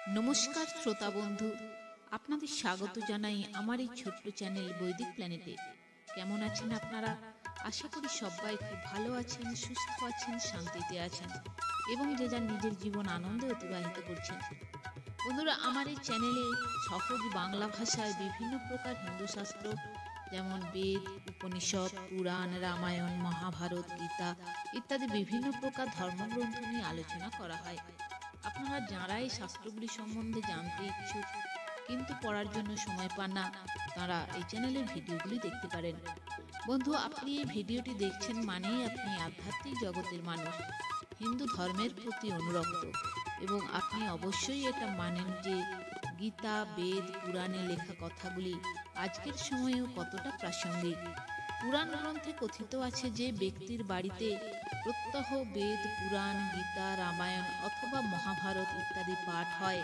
নমস্কার শ্রোতা বন্ধু, আপনাদের স্বাগত জানাই আমার এই ছোট্ট চ্যানেল বৈদিক প্ল্যানেটে। কেমন আছেন আপনারা? আশা করি সবাই খুব ভালো আছেন, সুস্থ আছেন, শান্তিতে আছেন এবং যে যার নিজের জীবন আনন্দে অতিবাহিত করছেন। বন্ধুরা, আমার এই চ্যানেলে সহজ বাংলা ভাষায় বিভিন্ন প্রকার হিন্দু শাস্ত্র যেমন বেদ, উপনিষদ, পুরাণ, রামায়ণ, মহাভারত, গীতা ইত্যাদি বিভিন্ন প্রকার ধর্মগ্রন্থ নিয়ে আলোচনা করা হয়। আপনারা যারা এই শাস্ত্রগুলি সম্বন্ধে জানতে ইচ্ছুক কিন্তু পড়ার জন্য সময় পান না, তারা এই চ্যানেলের ভিডিওগুলি দেখতে পারেন। বন্ধু, আপনি এই ভিডিওটি দেখছেন মানেই আপনি আধ্যাত্মিক জগতের মানুষ, হিন্দু ধর্মের প্রতি অনুরক্ত এবং আপনি অবশ্যই এটা মানেন যে গীতা, বেদ, পুরাণে লেখা কথাগুলি আজকের সময়েও কতটা প্রাসঙ্গিক। পুরাণ গ্রন্থে কথিত আছে যে ব্যক্তির বাড়িতে প্রত্যহ বেদ, পুরাণ, গীতা, রামায়ণ অথবা মহাভারত ইত্যাদি পাঠ হয়,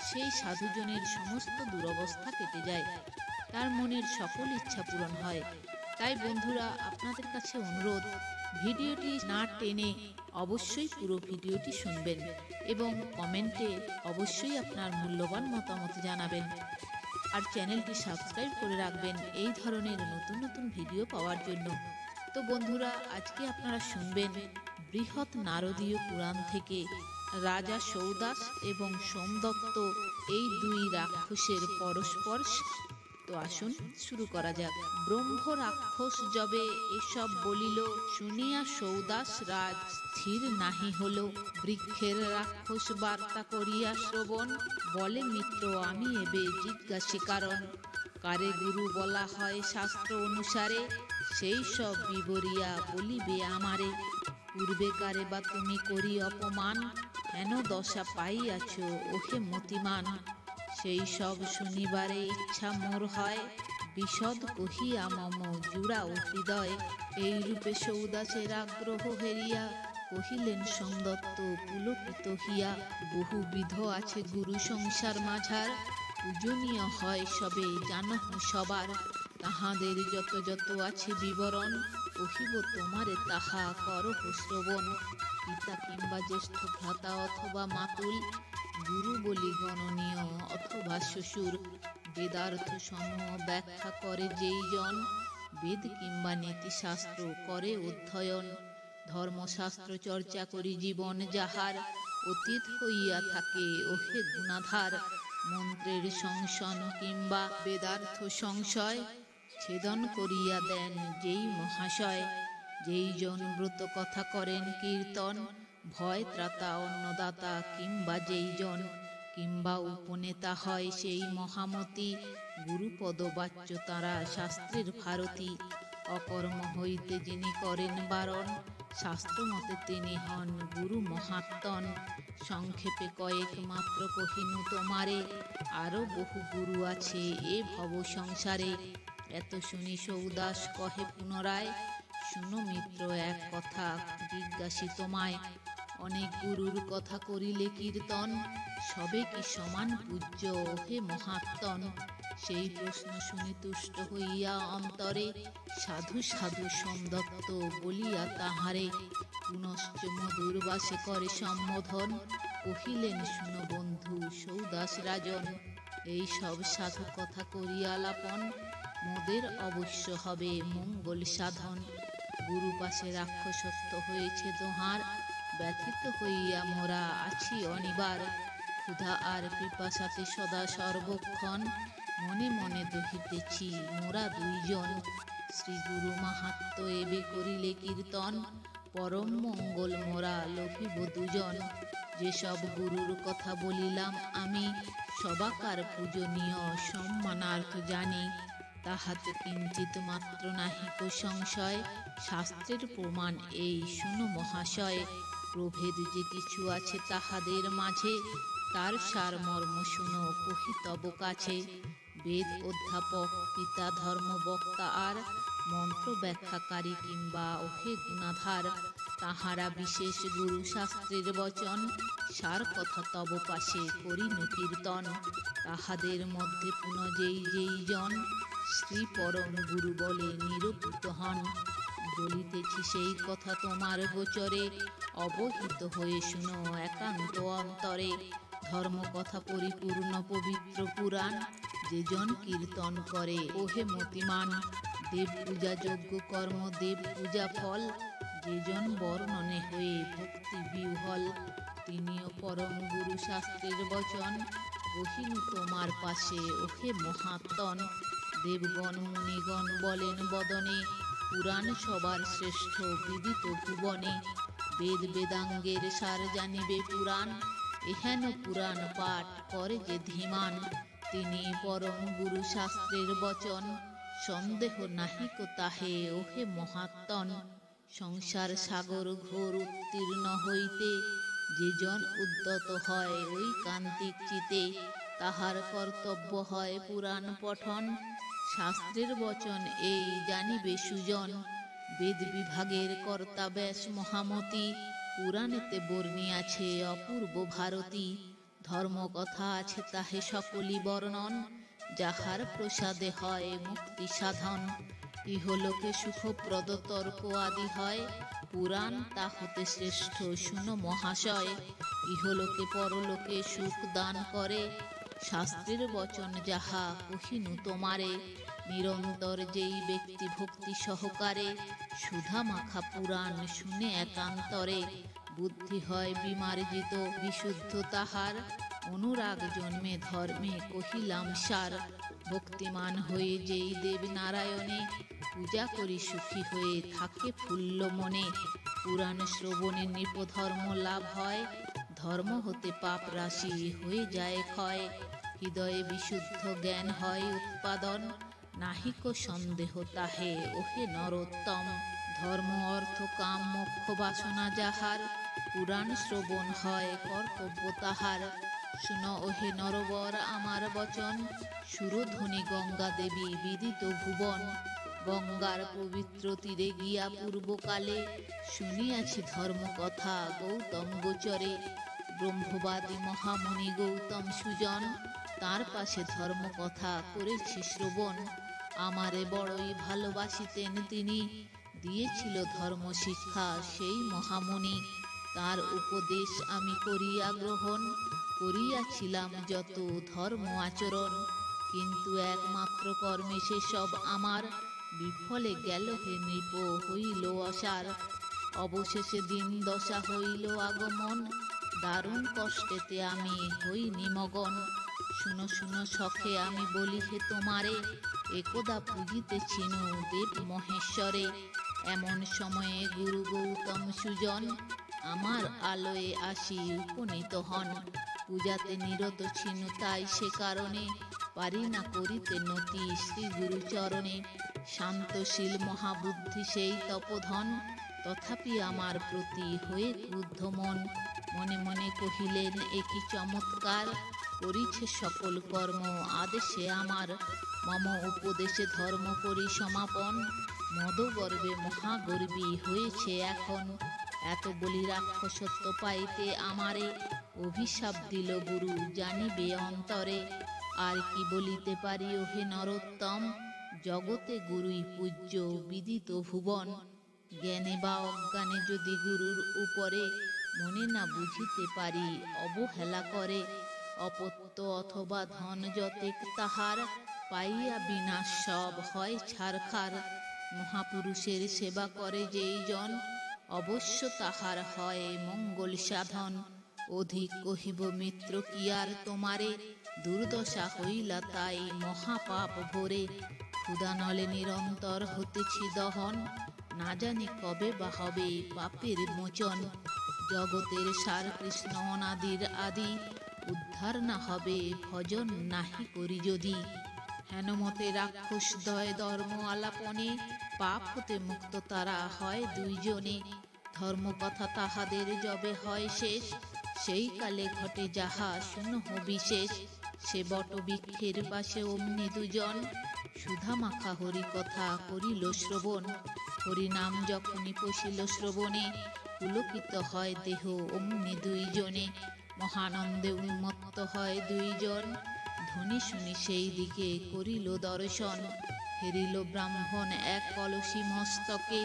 সেই সাধুজনের সমস্ত দুরবস্থা কেটে যায়, তার মনের সকল ইচ্ছা পূরণ হয়। তাই বন্ধুরা, আপনাদের কাছে অনুরোধ, ভিডিওটি না টেনে অবশ্যই পুরো ভিডিওটি শুনবেন এবং কমেন্টে অবশ্যই আপনার মূল্যবান মতামত জানাবেন। আর চ্যানেলটি সাবস্ক্রাইব করে রাখবেন এই ধরনের নতুন নতুন ভিডিও পাওয়ার জন্য। তো বন্ধুরা, আজকে আপনারা শুনবেন বৃহৎ নারদীয় পুরাণ থেকে রাজা সৌদাস এবং সোমদত্ত এই দুই রাক্ষসের পরস্পর। তো আসুন শুরু করা যাক। ব্রহ্ম রাক্ষস যবে এসব বলিল, শুনিয়া সৌদাস রাজ স্থির নাহি হল। বৃক্ষের রাক্ষস বার্তা করিয়া শ্রবণ, বলে মিত্র আমি এবে জিজ্ঞাসি কারণ। কারে গুরু বলা হয় শাস্ত্র অনুসারে, সেই সব বিবরিয়া বলিবে আমারে। পূর্বে কারে বা তুমি করি অপমান, হেন দশা পাইয়াছ ওহে মতিমান। সেই সব শুনিবারে ইচ্ছা মোর হয়, বিশদ কহিয়া মম জুড়াও হৃদয়। এইরূপে সৌদাসের আগ্রহ হেরিয়া, কহিলেন সোমদত্ত পুলকিত হিয়া। বহুবিধ আছে গুরু সংসার মাঝার, পূজনীয় হয় সবে জানহ সবার। তাহাদের যত যত আছে বিবরণ, কহিব তোমারে তাহা করহ শ্রবণ। পিতা কিংবা জ্যেষ্ঠ ভ্রাতা অথবা মাতুল, গুরু বলি গণনীয় অথবা শ্বশুর। বেদার্থ সমূহ ব্যাখ্যা করে যেই জন, বেদ কিংবা নীতিশাস্ত্র করে অধ্যয়ন। ধর্মশাস্ত্র চর্চা করি জীবন যাহার, অতীত হইয়া থাকে ওহে গুণাধার। মন্ত্রের সংশন কিংবা বেদার্থ সংশয়, ছেদন করিয়া দেন যেই মহাশয়। যেই জন ব্রত কথা করেন কীর্তন, ভয় ত্রাতা অন্নদাতা কিংবা যেই জন। কিংবা উপনেতা হয় সেই মহামতি, গুরুপদ বাচ্য তারা শাস্ত্রের ভারতী। অকর্ম হইতে যিনি করেন বারণ, শাস্ত্রমতে তিনি হন গুরু মহাত্মন। সংক্ষেপে কয়েক মাত্র কহিনু তোমারে, আরো বহু গুরু আছে এ ভব সংসারে। এত শুনি সৌদাস কহে পুনরায়, শুনো মিত্র এক কথা জিজ্ঞাসি তোমায়। অনেক গুরুর কথা করিলে কীর্তন, সবে কি সমান পূজ্য হে মহাত্মন। সেই প্রশ্ন শুনি তুষ্ট হইয়া অন্তরে, সাধু সাধু সোমদত্ত বলিয়া তাহারে। পুনশ্চ মধুর বাসে করে সম্বোধন, কহিলেন শুনো বন্ধু সৌদাস রাজন। এই সব সাধু কথা করিয়া লাপন, মোদের অবশ্য হবে মঙ্গল সাধন। গুরু পাশে রাক্ষসত্ব হয়েছে দোহার, ব্যথিত হইয়া মোরা আছি অনিবার। ক্ষুধা আর পিপাসাতে সদা সর্বক্ষণ, মনে মনে দহিতেছি মোরা দুইজন। শ্রী গুরু মাহাত্ম্য এবে করিলে কীর্তন, পরম মঙ্গল মোরা লভিব দুজন। যেসব গুরুর কথা বলিলাম আমি, সবাকার পূজনীয় সম্মানার্থ জানি। তাহাতে কিঞ্চিত মাত্র নাহিক সংশয়, শাস্ত্রের প্রমাণ এই শুনো মহাশয়। প্রভেদ যে কিছু আছে তাহাদের মাঝে, তার সারমর্ম শুনো কহি তব কাছে। বেদ অধ্যাপক, পিতা ধর্মবক্তা আর, মন্ত্র ব্যাখ্যাকারী কিংবা ওহে গুণাধার। তাহারা বিশেষ গুরু শাস্ত্রের বচন, সার কথা তব পাশে করিনু কীর্তন। তাহাদের মধ্যে পুনঃ যেই যেই জন, শ্রী পরম গুরু বলে নিরূপিত হন। বলিতেছি সেই কথা তোমার গোচরে, অবহিত হয়ে শুনো একান্ত অন্তরে। ধর্মকথা পরিপূর্ণ পবিত্র পুরাণ, যে জন কীর্তন করে ওহে মতিমান। দেব পূজা যজ্ঞ কর্ম দেব পূজা ফল, যে জন বর্ণনে হয়ে ভক্তি বিহ্বল। তিনিও পরম গুরু শাস্ত্রের বচন, কহিনু তোমার পাশে ওহে মহাত্মন। দেবগণ মুনিগণ বলেন বদনে, পুরাণ সবার শ্রেষ্ঠ বিদিত ভুবনে। বেদ বেদাঙ্গের সার জানিবে পুরাণ, এহেন পুরাণ পাঠ করে যে ধীমান। তিনি পরম গুরু শাস্ত্রের বচন, সন্দেহ নাহিক তাহে ওহে মহাত্মন। সংসার সাগর ঘোর উত্তীর্ণ হইতে, যে জন উদ্যত হয় ওই কান্তিক চিতে। তাহার কর্তব্য হয় পুরাণ পঠন, শাস্ত্রের বচন এই জানিবে সুজন। বেদ বিভাগের কর্তা ব্যাস মহামতি, পুরাণেতে বর্ণিয়াছে অপূর্ব ভারতী। ধর্মকথা আছে তাহে সকলই বর্ণন, যাহার প্রসাদে হয় মুক্তি সাধন। ইহলোকে সুখপ্রদ তর্ক আদি হয়, পুরাণ তা হতে শ্রেষ্ঠ শুনো মহাশয়। ইহলোকে পরলোকে সুখ দান করে, শাস্ত্রের বচন যাহা কহিনু তোমারে। নিরন্তর যেই ব্যক্তি ভক্তি সহকারে, সুধা মাখা পুরাণ শুনে একান্তরে। বুদ্ধি হয় বিমার্জিত বিশুদ্ধ তাহার, অনুরাগ জন্মে ধর্মে কহিলাম সার। ভক্তিমান হয়ে যেই দেব নারায়ণে, পূজা করি সুখী হয়ে থাকে ফুল্ল মনে। পুরাণ শ্রবণে নৃপধর্ম লাভ হয়, ধর্ম হতে পাপ রাশি হয়ে যায় ক্ষয়। হৃদয়ে বিশুদ্ধ জ্ঞান হয় উৎপাদন, নাহিক সন্দেহ তাহে ওহে নরোত্তম। ধর্ম অর্থ কাম মোক্ষ বাসনা যাহার, পুরাণ শ্রবণ হয় কর্তব্য তাহার। শুনো ওহে নরবর আমার বচন, সুরধ্বনি গঙ্গা দেবী বিদিত ভুবন। গঙ্গার পবিত্র তীরে গিয়া পূর্বকালে, শুনিয়াছি ধর্মকথা গৌতম গোচরে। ব্রহ্মবাদী মহামুনি গৌতম সুজন, তার পাশে ধর্মকথা করেছি শ্রবণ। আমারে বড়ই ভালোবাসিতেন তিনি, দিয়েছিল ধর্ম শিক্ষা সেই মহামুনি। তার উপদেশ আমি করিয়া গ্রহণ, করিয়াছিলাম যত ধর্ম আচরণ। কিন্তু একমাত্র কর্মে সে সব আমার, বিফলে গেল হে নৃপ হইল অসার। অবশেষে দিন দশা হইল আগমন, দারুণ কষ্টেতে আমি হই নিমগন। শুনো শুনো সখে আমি বলি হে তোমারে, একদা পূজিতেছিনু দেব মহেশ্বরে। এমন সময়ে গুরু গৌতম সুজন, আমার আলোয়ে আসি উপনীত হন। পূজাতে নিরত ছিনু তাই সে কারণে, পারি না করিতে নতি শ্রী গুরু চরণে। শান্তশীল মহাবুদ্ধি সেই তপোধন, তথাপি আমার প্রতি হয়ে ক্রুদ্ধ মন। মনে মনে কহিলেন একই চমৎকার, করিছে সকল কর্ম আদেশে আমার। মম উপদেশে ধর্ম করি সমাপন, মদগর্বে মহাগর্বী হয়েছে এখন। এত বলি রাক্ষসত্ব পাইতে আমারে, অভিশাপ দিল গুরু জানিবে অন্তরে। আর কি বলিতে পারি ওহে নরোত্তম, জগতে গুরুই পূজ্য বিদিত ভুবন। জ্ঞানে বা অজ্ঞানে যদি গুরুর উপরে, মনে না বুঝিতে পারি অবহেলা করে। অপত্য অথবা ধন যতেক তাহার, পাইয়া বিনাশ সব হয় ছারখার। মহাপুরুষের সেবা করে যেই জন, অবশ্য তাহার হয় মঙ্গল সাধন। অধিক কহিব মিত্র কি আর তোমারে, দুর্দশা হইলা তাই মহাপাপ ভরে। ক্ষুধা নলে নিরন্তর হতেছি দহন, না জানি কবে বা হবে পাপের মোচন। জগতের সার কৃষ্ণ অনাদির আদি, উদ্ধার না হবে ভজন নাহি করি যদি। হেনমতে রাক্ষস দয় ধর্ম আলাপনে, পাপ হতে মুক্ত তারা হয় দুইজনে। ধর্মকথা তাহাদের যবে হয় শেষ, সেই কালে ঘটে যাহা শুনহ বিশেষ। সে বট বৃক্ষের পাশে অমনি দুজন, সুধা মাখা হরি কথা করিল শ্রবণ। হরিনাম যখনই পশিল শ্রবণে, পুলকিত হয় দেহ অমনি দুইজনে। মহানন্দে উন্মত্ত হয় দুইজন, ধ্বনি শুনি সেই দিকে করিল দর্শন। হেরিল ব্রাহ্মণ এক কলসী মস্তকে,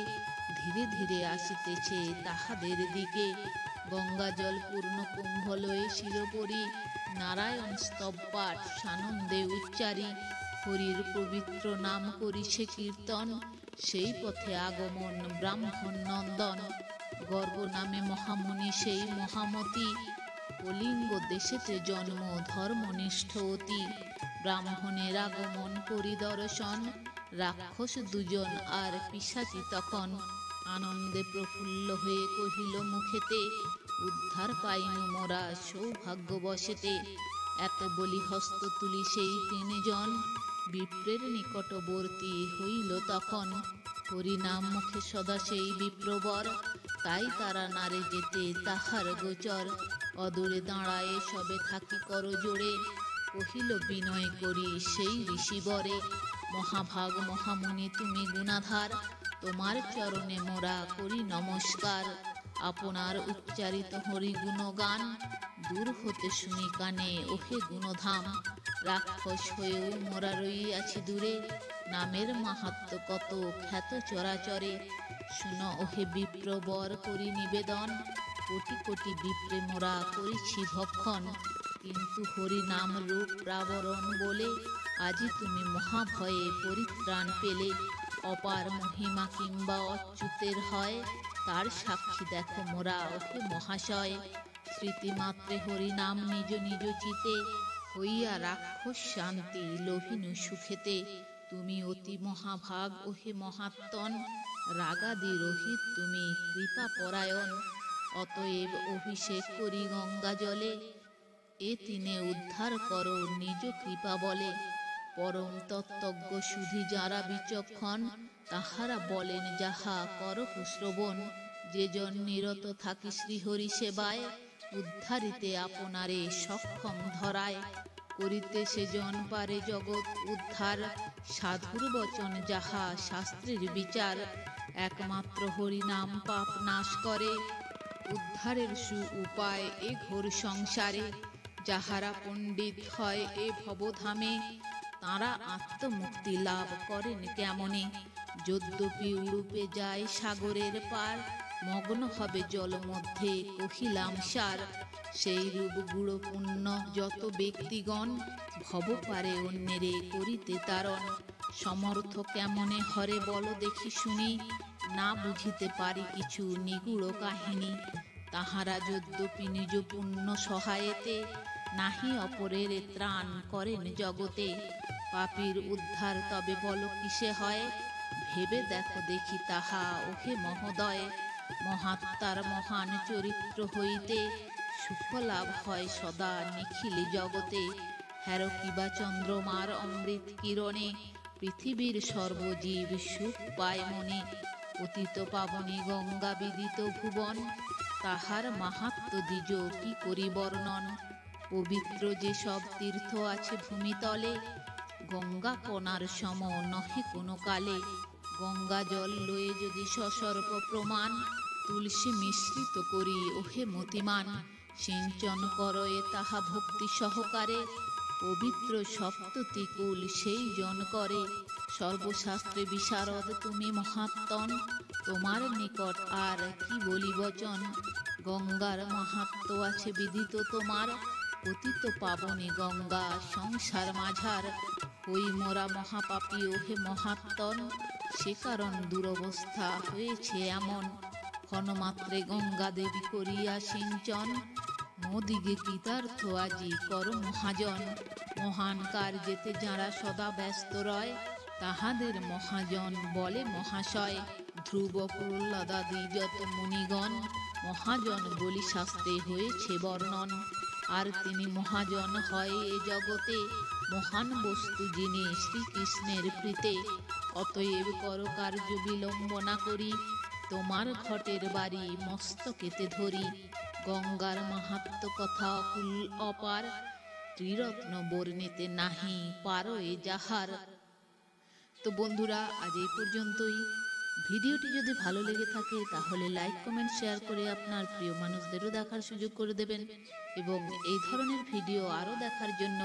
ধীরে ধীরে আসিতেছে তাহাদের দিকে। গঙ্গা জল পূর্ণ কুম্ভ লয়ে শিরোপরি, নারায়ণ স্তব পাঠ সানন্দে উচ্চারি, হরির পবিত্র নাম করি সে কীর্তন, সেই পথে আগমন ব্রাহ্মণ নন্দন। গর্ব নামে মহামুনি সেই মহামতি, কলিঙ্গ দেশেতে জন্ম ধর্মনিষ্ঠ অতি। ব্রাহ্মণের আগমন পরিদর্শন, রাক্ষস দুজন আর পিশাচি তখন, আনন্দে প্রফুল্ল হয়ে কহিল মুখেতে, উদ্ধার পাইনু মোরা সৌভাগ্যবশেতে। এত বলি হস্ত তুলি সেই তিনজন, বিপ্রের নিকটবর্তী হইল তখন। হরিনাম মুখে সদা সেই বিপ্রবর, তাই তারা নারে যেতে তাহার গোচর। অদূরে দাঁড়ায়ে সবে থাকি কর জোড়ে, কহিল বিনয় করি সেই ঋষিবরে, মহাভাগ মহামুনি তুমি গুণাধার, তোমার চরণে মোরা করি নমস্কার। আপনার উচ্চারিত হরি গুণগান, দূর হতে শুনি কানে ওহে গুণধাম। রাক্ষস হয়েও মোরা রইয়াছি দূরে, নামের মাহাত্ম্য কত খ্যাত চরাচরে। শুনো ওহে বিপ্রবর করি নিবেদন, কোটি কোটি বিপ্রে মোরা করিছি ভক্ষণ। কিন্তু হরি নাম রূপ প্রাবরণ বলে, আজি তুমি মহাভয়ে পরিত্রাণ পেলে। অপার মহিমা কিংবা অচ্যুতের হয়, তার সাক্ষী দেখো মোরা ওহে মহাশয়। স্মৃতিমাত্রে হরি নাম নিজ নিজ চিতে, হইয়া রাক্ষস শান্তি লোভিনু সুখেতে। তুমি অতি মহাভাগ ওহে মহাত্মন, রাগাদি রহিত তুমি কৃপা পরায়ণ। অতএব অভিষেক করি গঙ্গা জলে, এ তিনে উদ্ধার করো নিজ কৃপা বলে। পরম তত্ত্বজ্ঞ সুধী যারা বিচক্ষণ, তাহারা বলেন যাহা করহ শ্রবণ। যে জন নিরত থাকি শ্রীহরি সেবায়, উদ্ধারিতে আপনারে সক্ষম ধরায়। করিতে সেজন পারে জগৎ উদ্ধার, সাধুর বচন যাহা শাস্ত্রের বিচার। একমাত্র হরি নাম পাপ নাশ করে, উদ্ধারের সু উপায় এ ঘোর সংসারে। যাহারা পণ্ডিত হয় এ ভবধামে, তাঁরা আত্মমুক্তি লাভ করেন কেমনে। যদ্যপি উড়ুপে যায় সাগরের পার, মগ্ন হবে জল মধ্যে কহিলাম সার। সেই রূপ গুড় পুণ্য যত ব্যক্তিগণ, ভব পারে অন্যেরে করিতে তারণ। সমর্থ কেমনে হরে বল দেখি শুনি, না বুঝিতে পারি কিছু নিগুড় কাহিনী। তাহারা যদ্যপি নিজ পুণ্য সহায়েতে, নাহি অপরের ত্রাণ করেন জগতে। পাপীর উদ্ধার তবে বল কিসে হয়, ভেবে দেখো দেখি তাহা ওহে মহোদয়। মহাত্মার মহান চরিত্র হইতে, সুখ লাভ হয় সদা নিখিল জগতে। হের কিবা চন্দ্রমার অমৃত কিরণে, পৃথিবীর সর্বজীব সুখ পায় মনে। পতিত পাবনী গঙ্গা বিদিত ভুবন, তাহার মাহাত্ম্য দ্বিজ কি করি বর্ণন। পবিত্র যে সব তীর্থ আছে ভূমিতলে, গঙ্গা কণার সম নহে কোনো কালে। গঙ্গা জল লয়ে যদি সসর্প প্রমাণ, তুলসী মিশ্রিত করি ওহে মতিমান। সিঞ্চন করয়ে তাহা ভক্তি সহকারে, পবিত্র সপ্ততি কুল সেই জন করে। সর্বশাস্ত্রে বিশারদ তুমি মহাত্মন, তোমার নিকট আর কি বলি বচন। গঙ্গার মাহাত্ম্য আছে বিদিত তোমার, পতিত পাবনী গঙ্গা সংসার মাঝার। হই মোরা মহাপাপী ওহে মহাত্মন, সে কারণ দুরবস্থা হয়েছে এমন। ক্ষণমাত্রে গঙ্গা দেবী করিয়া সিঞ্চন, মোদিগে কৃতার্থ আজি কর মহাজন। মহান কার্যেতে যারা সদা ব্যস্ত রয়, তাহাদের মহাজন বলে মহাশয়। ধ্রুব প্রহ্লাদাদি যত মুনিগণ, মহাজন বলি শাস্ত্রে হয়েছে বর্ণন। আর তিনি মহাজন হয় এ জগতে, মহান বস্তু যিনি শ্রীকৃষ্ণের প্রীতে। অতএব কর কার্য বিলম্ব না করি, তোমার ঘটের বাড়ি মস্তকেতে ধরি। গঙ্গার মাহাত্ম্য কথা অকুল অপার, ত্রিরত্ন বর্ণিতে নাহি পারো এ যাহার। তো বন্ধুরা, আজ এই পর্যন্তই। ভিডিওটি যদি ভালো লেগে থাকে তাহলে লাইক কমেন্ট শেয়ার করে আপনার প্রিয় মানুষদেরও দেখার সুযোগ করে দেবেন। এবং এই ধরনের ভিডিও আরও দেখার জন্য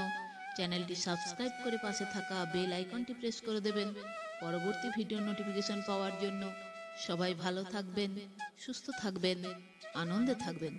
চ্যানেলটি সাবস্ক্রাইব করে পাশে থাকা বেল আইকনটি প্রেস করে দেবেন পরবর্তী ভিডিও নোটিফিকেশন পাওয়ার জন্য। সবাই ভালো থাকবেন, সুস্থ থাকবেন, আনন্দে থাকবেন।